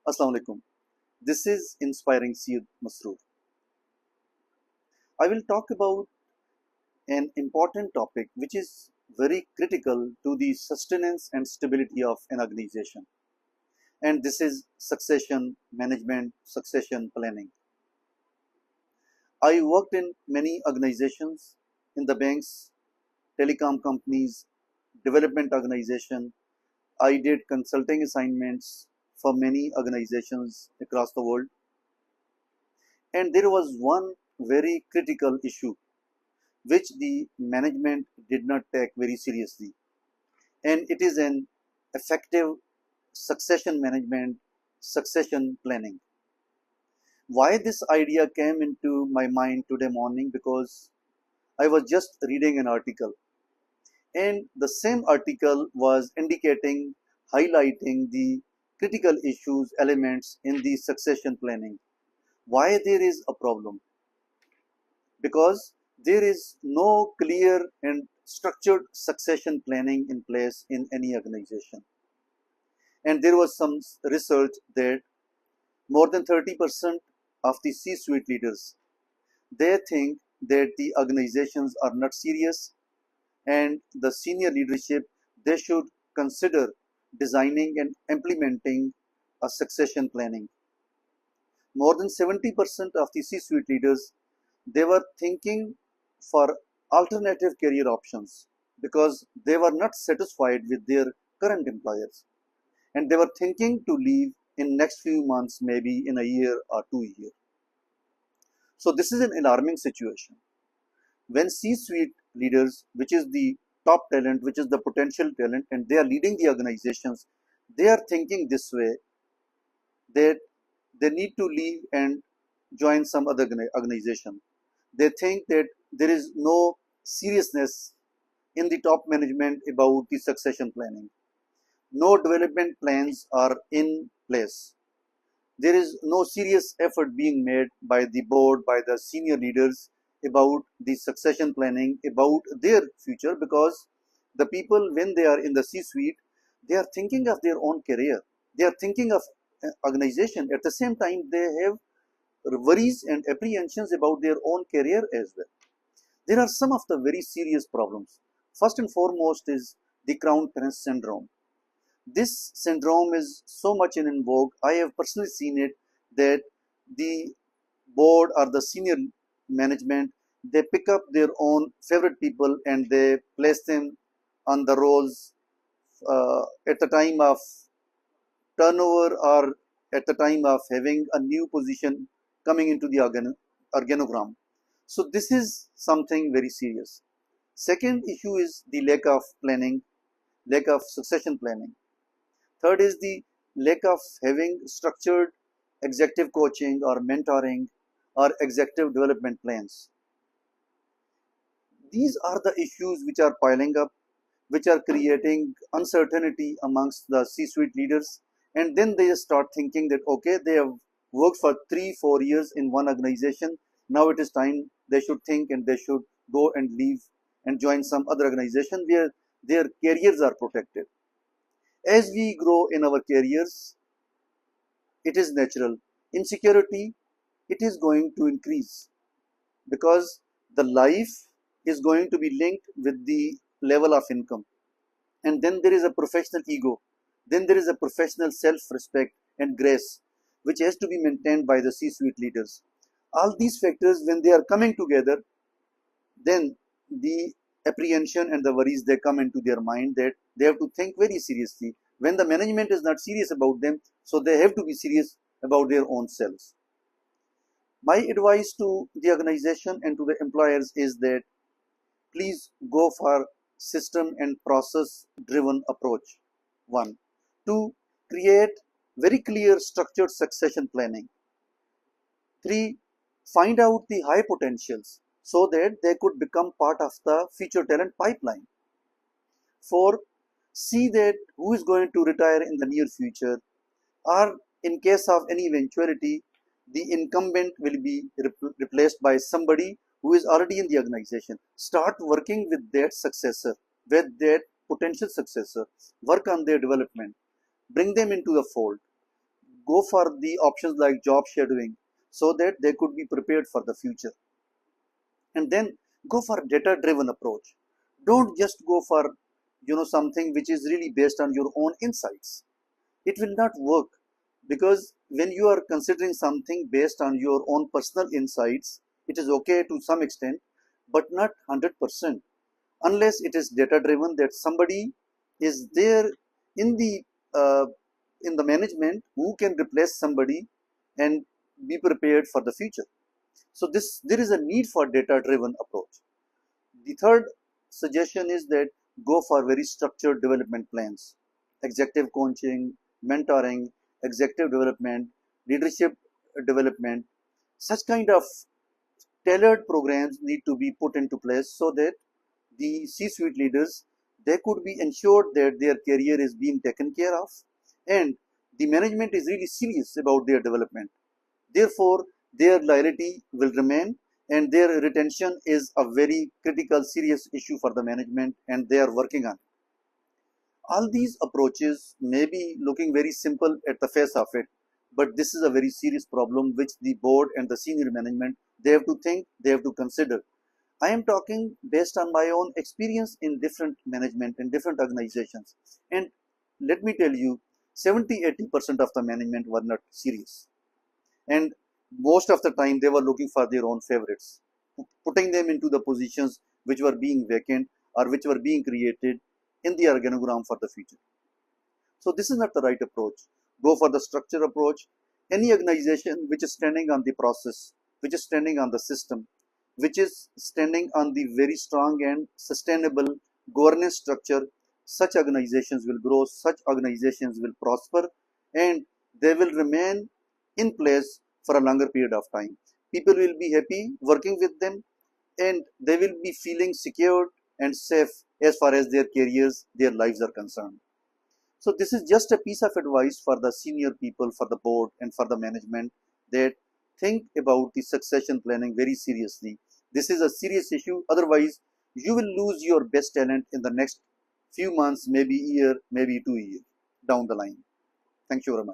Assalamu alaikum. This is Inspiring Syed Masroor. I will talk about an important topic which is very critical to the sustenance and stability of an organization. And this is succession management, succession planning. I worked in many organizations in the banks, telecom companies, development organization. I did consulting assignments for many organizations across the world. And there was one very critical issue which the management did not take very seriously. And it is an effective succession management, succession planning. Why this idea came into my mind today morning? Because I was just reading an article, and the same article was indicating, highlighting the critical issues, elements in the succession planning. Why there is a problem? Because there is no clear and structured succession planning in place in any organization. And there was some research that more than 30% of the C-suite leaders, they think that the organizations are not serious, and the senior leadership, they should consider designing and implementing a succession planning. More than 70% of the C-suite leaders, they were thinking for alternative career options because they were not satisfied with their current employers, and they were thinking to leave in next few months, maybe in a year or 2 years. So this is an alarming situation. When C-suite leaders, which is the top talent, which is the potential talent, and they are leading the organizations, they are thinking this way, that they need to leave and join some other organization. They think that there is no seriousness in the top management about the succession planning. No development plans are in place. There is no serious effort being made by the board, by the senior leaders about the succession planning, about their future, because the people, when they are in the C-suite, they are thinking of their own career. They are thinking of organization. At the same time, they have worries and apprehensions about their own career as well. There are some of the very serious problems. First and foremost is the crown prince syndrome. This syndrome is so much in vogue. I have personally seen it, that the board or the senior management, they pick up their own favorite people and they place them on the roles at the time of turnover, or at the time of having a new position coming into the organogram. So this is something very serious. Second issue is the lack of planning, lack of succession planning. Third is the lack of having structured executive coaching or mentoring or executive development plans. These are the issues which are piling up, which are creating uncertainty amongst the C-suite leaders. And then they start thinking that, okay, they have worked for 3-4 years in one organization. Now it is time they should think and they should go and leave and join some other organization where their careers are protected. As we grow in our careers, it is natural. Insecurity, it is going to increase because the life is going to be linked with the level of income. And then there is a professional ego. Then there is a professional self-respect and grace, which has to be maintained by the C-suite leaders. All these factors, when they are coming together, then the apprehension and the worries, they come into their mind, that they have to think very seriously. When the management is not serious about them, so they have to be serious about their own selves. My advice to the organization and to the employers is that please go for system and process driven approach. One. Two, create very clear structured succession planning. Three, find out the high potentials so that they could become part of the future talent pipeline. Four, see that who is going to retire in the near future, or in case of any eventuality, the incumbent will be replaced by somebody who is already in the organization. Start working with that successor, with that potential successor. Work on their development. Bring them into the fold. go for the options like job shadowing so that they could be prepared for the future. And then go for data driven approach. Don't just go for something which is really based on your own insights. It will not work, because when you are considering something based on your own personal insights, it is okay to some extent, but not 100%, unless it is data driven, that somebody is there in the uh, in the management who can replace somebody and be prepared for the future. So this there is a need for data driven approach. The third suggestion is that go for very structured development plans, executive coaching, mentoring, executive development, leadership development. Such kind of tailored programs need to be put into place so that the C-suite leaders, they could be ensured that their career is being taken care of, and the management is really serious about their development. Therefore, their loyalty will remain, and their retention is a very critical, serious issue for the management, and they are working on it. All these approaches may be looking very simple at the face of it, but this is a very serious problem which the board and the senior management, they have to think, they have to consider. I am talking based on my own experience in different management in different organizations, and let me tell you, 70-80% of the management were not serious, and most of the time they were looking for their own favorites, putting them into the positions which were being vacant or which were being created in the organogram for the future. So this is not the right approach. Go for the structure approach. Any organization which is standing on the process, which is standing on the system, which is standing on the very strong and sustainable governance structure, such organizations will grow, such organizations will prosper, and they will remain in place for a longer period of time. People will be happy working with them, and they will be feeling secure and safe as far as their careers, their lives are concerned. So this is just a piece of advice for the senior people, for the board, and for the management, that think about the succession planning very seriously. This is a serious issue. Otherwise, you will lose your best talent in the next few months, maybe year, maybe 2 years down the line. Thank you very much.